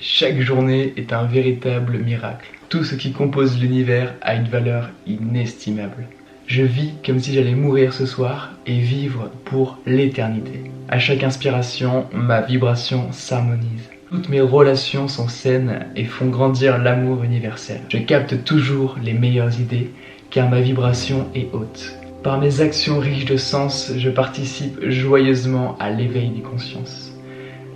Chaque journée est un véritable miracle. Tout ce qui compose l'univers a une valeur inestimable. Je vis comme si j'allais mourir ce soir et vivre pour l'éternité. À chaque inspiration, ma vibration s'harmonise. Toutes mes relations sont saines et font grandir l'amour universel. Je capte toujours les meilleures idées car ma vibration est haute. Par mes actions riches de sens, je participe joyeusement à l'éveil des consciences.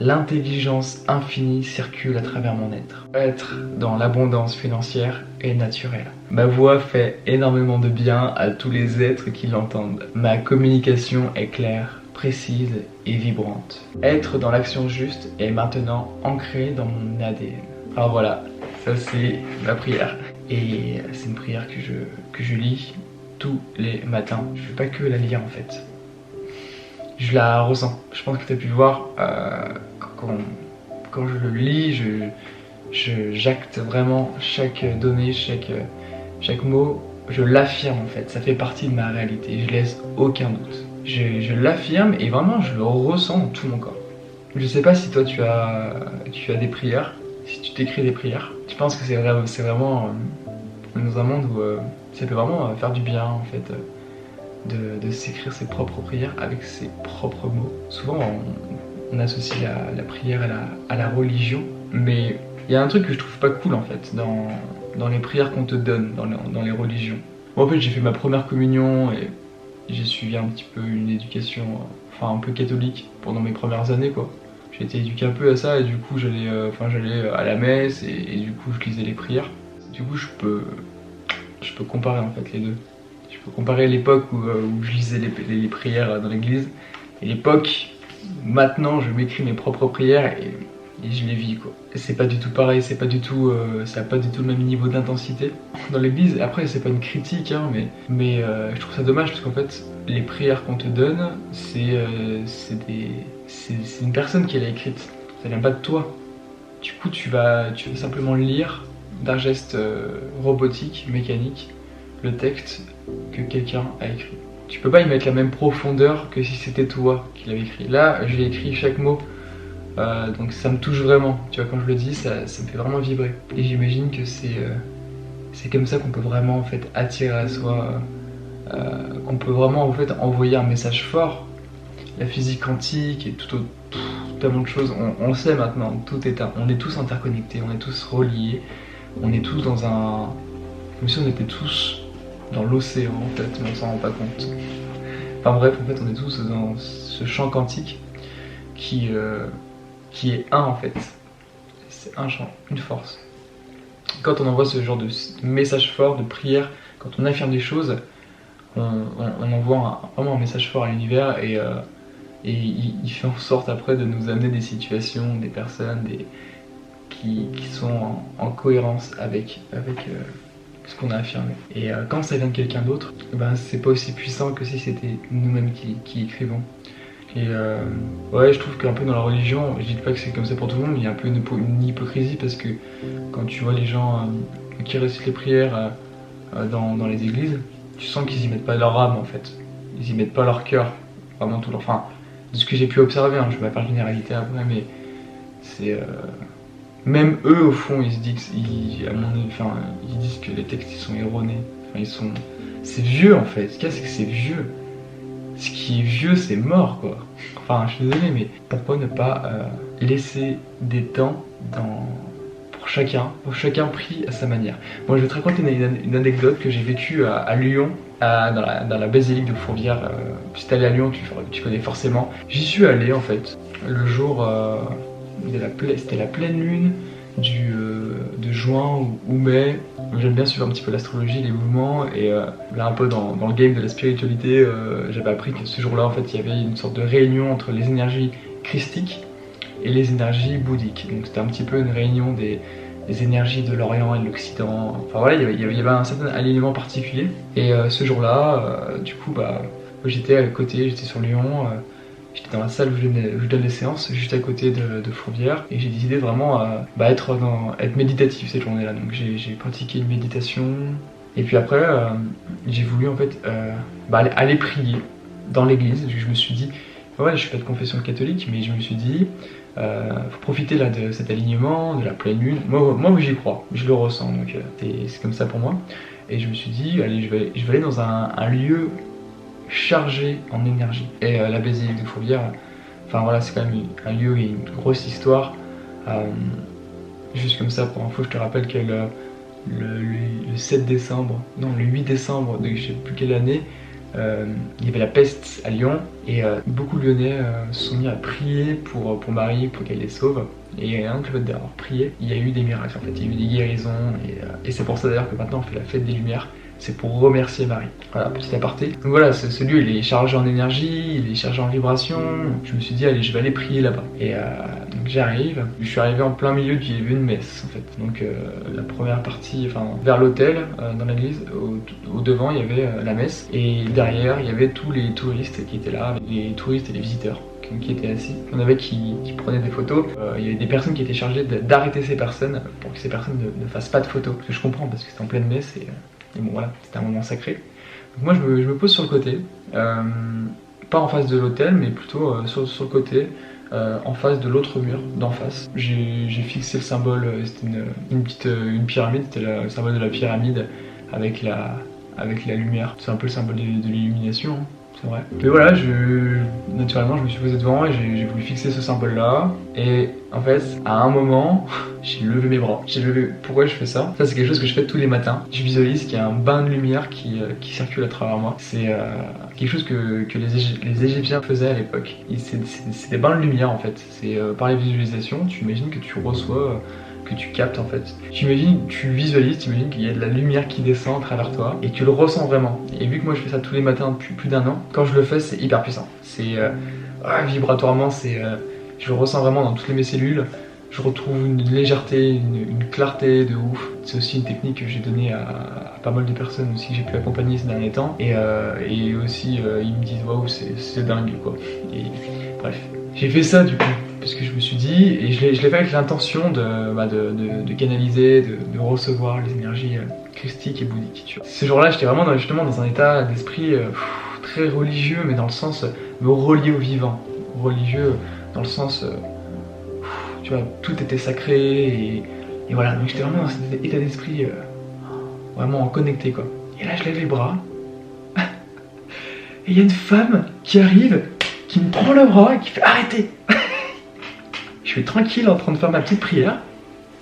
L'intelligence infinie circule à travers mon être. Être dans l'abondance financière est naturel. Ma voix fait énormément de bien à tous les êtres qui l'entendent. Ma communication est claire, précise et vibrante. Être dans l'action juste est maintenant ancré dans mon ADN. Alors voilà, ça c'est ma prière. Et c'est une prière que je lis tous les matins. Je ne fais pas que la lire en fait. Je la ressens. Je pense que tu as pu voir quand je le lis, j'acte vraiment chaque donnée, chaque mot. Je l'affirme en fait. Ça fait partie de ma réalité. Je laisse aucun doute. Je l'affirme et vraiment je le ressens dans tout mon corps. Je sais pas si toi tu as des prières, si tu t'écris des prières. Je pense que c'est vraiment dans un monde où ça peut vraiment faire du bien en fait. De s'écrire ses propres prières avec ses propres mots. Souvent on associe la prière à la religion, mais il y a un truc que je trouve pas cool en fait dans les prières qu'on te donne dans les religions. Moi en fait j'ai fait ma première communion et j'ai suivi un petit peu une éducation un peu catholique pendant mes premières années quoi. J'ai été éduqué un peu à ça et du coup j'allais à la messe et du coup je lisais les prières. Du coup je peux comparer en fait les deux. Je peux comparer l'époque où je lisais les prières dans l'église et l'époque maintenant je m'écris mes propres prières et je les vis quoi. C'est pas du tout pareil, ça a pas du tout le même niveau d'intensité dans l'église. Après c'est pas une critique hein, mais je trouve ça dommage parce qu'en fait les prières qu'on te donne c'est une personne qui l'a écrite, ça vient pas de toi. Du coup tu vas simplement lire d'un geste robotique, mécanique, le texte que quelqu'un a écrit. Tu peux pas y mettre la même profondeur que si c'était toi qui l'avais écrit. Là, j'ai écrit chaque mot, donc ça me touche vraiment. Tu vois, quand je le dis, ça me fait vraiment vibrer. Et j'imagine que c'est comme ça qu'on peut vraiment en fait attirer à soi, qu'on peut vraiment en fait envoyer un message fort. La physique quantique et tellement de choses, on le sait maintenant. On est tous interconnectés, on est tous reliés, on est tous dans un, comme si on était tous dans l'océan en fait, mais on s'en rend pas compte. Enfin bref, en fait on est tous dans ce champ quantique qui est un en fait. C'est un champ, une force. Quand on envoie ce genre de message fort, de prière, quand on affirme des choses, on envoie vraiment un message fort à l'univers et il fait en sorte après de nous amener des situations, des personnes, qui sont en cohérence avec ce qu'on a affirmé. Et quand ça vient de quelqu'un d'autre, c'est pas aussi puissant que si c'était nous-mêmes qui écrivons. Et ouais, je trouve qu'un peu dans la religion, je dis pas que c'est comme ça pour tout le monde, mais il y a un peu une hypocrisie parce que quand tu vois les gens qui récitent les prières dans les églises, tu sens qu'ils y mettent pas leur âme en fait. Ils y mettent pas leur cœur, vraiment tout leur. Enfin, de ce que j'ai pu observer, hein, je vais pas faire généralité après, mais c'est. Même eux au fond ils se disent ils disent que les textes ils sont erronés. Enfin, c'est vieux en fait. Ce qu'il y a c'est que c'est vieux. Ce qui est vieux c'est mort quoi. Enfin je suis désolé mais pourquoi ne pas laisser des temps pour chacun pris à sa manière. Moi je vais te raconter une anecdote que j'ai vécue à Lyon, dans la basilique de Fourvière. Si t'es allé à Lyon tu connais forcément. J'y suis allé en fait le jour c'était la pleine lune de juin ou mai. J'aime bien suivre un petit peu l'astrologie, les mouvements et là un peu dans le game de la spiritualité, j'avais appris que ce jour-là en fait il y avait une sorte de réunion entre les énergies christiques et les énergies bouddhiques. Donc c'était un petit peu une réunion des énergies de l'Orient et de l'Occident. Enfin voilà, il y avait un certain alignement particulier. Et ce jour-là, du coup j'étais à côté, j'étais sur Lyon. J'étais dans la salle où je donne les séances, juste à côté de Fourvière, et j'ai décidé vraiment être méditatif cette journée-là. Donc j'ai pratiqué une méditation, et puis après j'ai voulu en fait aller prier dans l'église. Je me suis dit Ouais, je suis pas de confession catholique, mais je me suis dit, faut profiter là de cet alignement, de la pleine lune. Moi j'y crois, je le ressens, donc c'est comme ça pour moi. Et je me suis dit, allez, je vais aller dans un lieu chargé en énergie. Et la basilique de Fourvière, enfin voilà, c'est quand même un lieu et une grosse histoire. Juste comme ça, pour info, je te rappelle que le 7 décembre, non, le 8 décembre de je sais plus quelle année, il y avait la peste à Lyon et beaucoup de Lyonnais se sont mis à prier pour Marie, pour qu'elle les sauve. Et rien que le fait d'avoir prié, il y a eu des miracles en fait, il y a eu des guérisons et c'est pour ça d'ailleurs que maintenant on fait la fête des Lumières. C'est pour remercier Marie. Voilà, petit aparté. Donc voilà, ce lieu il est chargé en énergie, il est chargé en vibration. Je me suis dit, allez, je vais aller prier là-bas. Et donc j'arrive. Je suis arrivé en plein milieu du début de messe en fait. Donc la première partie, enfin vers l'autel, dans l'église, au devant il y avait la messe. Et derrière il y avait tous les touristes qui étaient là, les touristes et les visiteurs qui étaient assis. Il y en avait qui prenaient des photos. Il y avait des personnes qui étaient chargées d'arrêter ces personnes pour que ces personnes ne fassent pas de photos. Ce que je comprends parce que c'était en pleine messe et bon voilà, c'était un moment sacré. Donc moi je me pose sur le côté, pas en face de l'autel, mais plutôt sur le côté, en face de l'autre mur, d'en face. J'ai fixé le symbole, c'était une pyramide, c'était le symbole de la pyramide avec la lumière. C'est un peu le symbole de l'illumination, hein. C'est vrai. Mais voilà, naturellement, je me suis posé devant et j'ai voulu fixer ce symbole-là. Et en fait, à un moment, j'ai levé mes bras. Pourquoi je fais ça? Ça, c'est quelque chose que je fais tous les matins. Je visualise qu'il y a un bain de lumière qui circule à travers moi. C'est quelque chose que les Égyptiens faisaient à l'époque. C'est des bains de lumière en fait. C'est par les visualisations, tu imagines que tu reçois. Que tu captes en fait. Tu visualises, tu imagines qu'il y a de la lumière qui descend à travers toi et tu le ressens vraiment. Et vu que moi je fais ça tous les matins depuis plus d'1 an, quand je le fais c'est hyper puissant. C'est vibratoirement, je le ressens vraiment dans toutes mes cellules. Je retrouve une légèreté, une clarté de ouf. C'est aussi une technique que j'ai donnée à pas mal de personnes aussi que j'ai pu accompagner ces derniers temps. Et aussi ils me disent waouh c'est dingue quoi. Et bref. J'ai fait ça du coup, parce que je me suis dit, et je l'ai fait avec l'intention de canaliser, de recevoir les énergies christiques et bouddhiques. Tu vois. Ce jour-là, j'étais vraiment justement dans un état d'esprit très religieux, mais dans le sens me relier au vivant. Religieux dans le sens, tu vois, tout était sacré, et voilà, donc j'étais vraiment dans cet état d'esprit vraiment connecté quoi. Et là, je lève les bras, et il y a une femme qui arrive, qui me prend le bras et qui fait arrêtez. Je suis tranquille en train de faire ma petite prière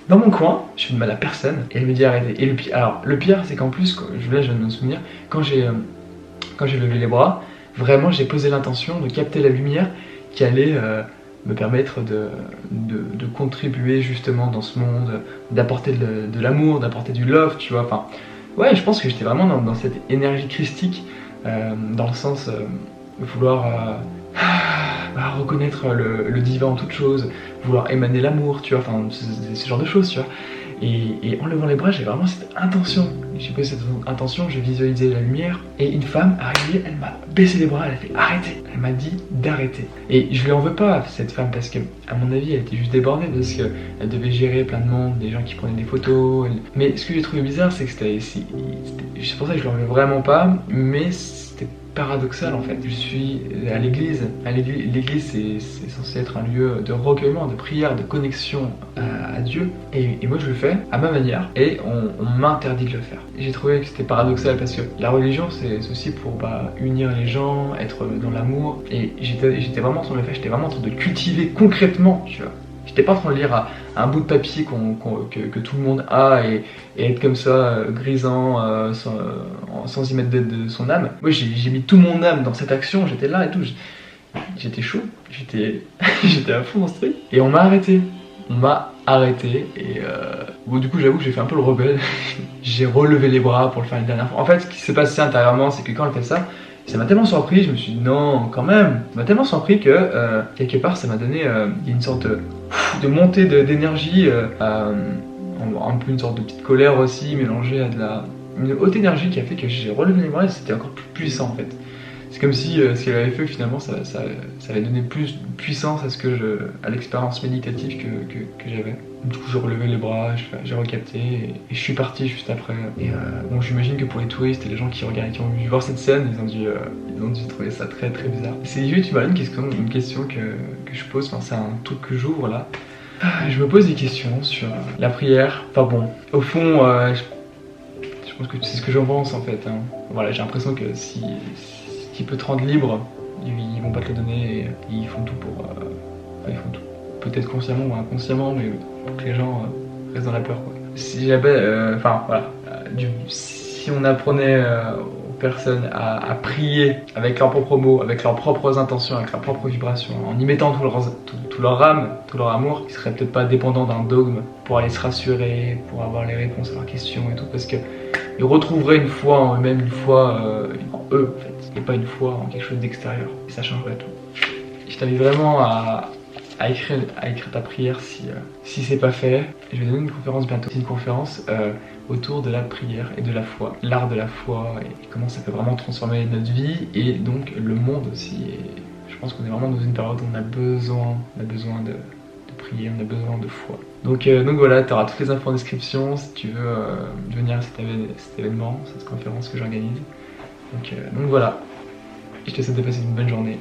dans mon coin, je fais de mal à personne et elle me dit arrêtez. Et le pire c'est qu'en plus, je viens de me souvenir, quand j'ai levé les bras, vraiment j'ai posé l'intention de capter la lumière qui allait me permettre de contribuer justement dans ce monde, d'apporter de l'amour, d'apporter du love, tu vois. Enfin, ouais, je pense que j'étais vraiment dans cette énergie christique, dans le sens vouloir reconnaître le divin en toute chose, vouloir émaner l'amour, tu vois, enfin ce genre de choses, tu vois. Et en levant les bras, j'ai vraiment cette intention. J'ai posé cette intention, j'ai visualisé la lumière, et une femme arrivée, elle m'a baissé les bras, elle a fait arrêter. Elle m'a dit d'arrêter. Et je lui en veux pas, cette femme, parce que, à mon avis, elle était juste débordée, parce qu'elle devait gérer plein de monde, des gens qui prenaient des photos. Mais ce que j'ai trouvé bizarre, c'est que c'est pour ça que je lui en veux vraiment pas, mais c'était paradoxal en fait. Je suis à l'église. L'église c'est censé être un lieu de recueillement, de prière, de connexion à Dieu. Et moi je le fais à ma manière et on m'interdit de le faire. J'ai trouvé que c'était paradoxal parce que la religion c'est aussi pour unir les gens, être dans l'amour. Et j'étais vraiment en train de le faire, j'étais vraiment en train de cultiver concrètement, tu vois. J'étais pas en train de lire un bout de papier que tout le monde a et être comme ça, grisant, sans y mettre de son âme. Moi j'ai mis tout mon âme dans cette action, j'étais là et tout. J'étais chaud, j'étais à fond dans ce truc. Et on m'a arrêté. Et bon, du coup j'avoue que j'ai fait un peu le rebelle. J'ai relevé les bras pour le faire une dernière fois. En fait ce qui s'est passé intérieurement c'est que quand elle fait ça m'a tellement surpris, je me suis dit non quand même. Ça m'a tellement surpris que quelque part ça m'a donné une sorte de montée d'énergie, un peu une sorte de petite colère aussi mélangée à une haute énergie qui a fait que j'ai relevé les bras et c'était encore plus puissant en fait. C'est comme si ce qu'elle avait fait finalement ça avait donné plus de puissance à l'expérience méditative que j'avais. Du coup j'ai relevé les bras, j'ai recapté et je suis parti juste après. Et bon, j'imagine que pour les touristes et les gens qui regardent, qui ont vu voir cette scène, ils ont dû trouver ça très très bizarre. C'est juste une question que je pose, enfin, c'est un truc que j'ouvre là. Je me pose des questions sur la prière. Enfin bon, au fond, je pense que c'est ce que j'en pense en fait. Hein. Voilà, j'ai l'impression que si tu peux te rendre libre, ils vont pas te le donner et ils font tout pour. Ils font tout. Peut-être consciemment ou inconsciemment, mais pour que les gens restent dans la peur. Quoi. Si j'avais. Enfin voilà. Si on apprenait aux personnes à prier avec leurs propres mots, avec leurs propres intentions, avec leurs propres vibrations, en y mettant tout leur âme, tout leur amour, ils seraient peut-être pas dépendants d'un dogme pour aller se rassurer, pour avoir les réponses à leurs questions et tout, parce que ils retrouveraient une foi en eux-mêmes, une foi en eux en fait, et pas une foi en quelque chose d'extérieur. Et ça changerait tout. Je t'invite vraiment à écrire ta prière si c'est pas fait. Je vais donner une conférence bientôt. C'est une conférence autour de la prière et de la foi, l'art de la foi et comment ça peut vraiment transformer notre vie et donc le monde aussi. Et je pense qu'on est vraiment dans une période où on a besoin de prier, on a besoin de foi. Donc voilà, tu auras toutes les infos en description si tu veux venir à cet événement, cette conférence que j'organise. Donc voilà, je te souhaite de passer une bonne journée.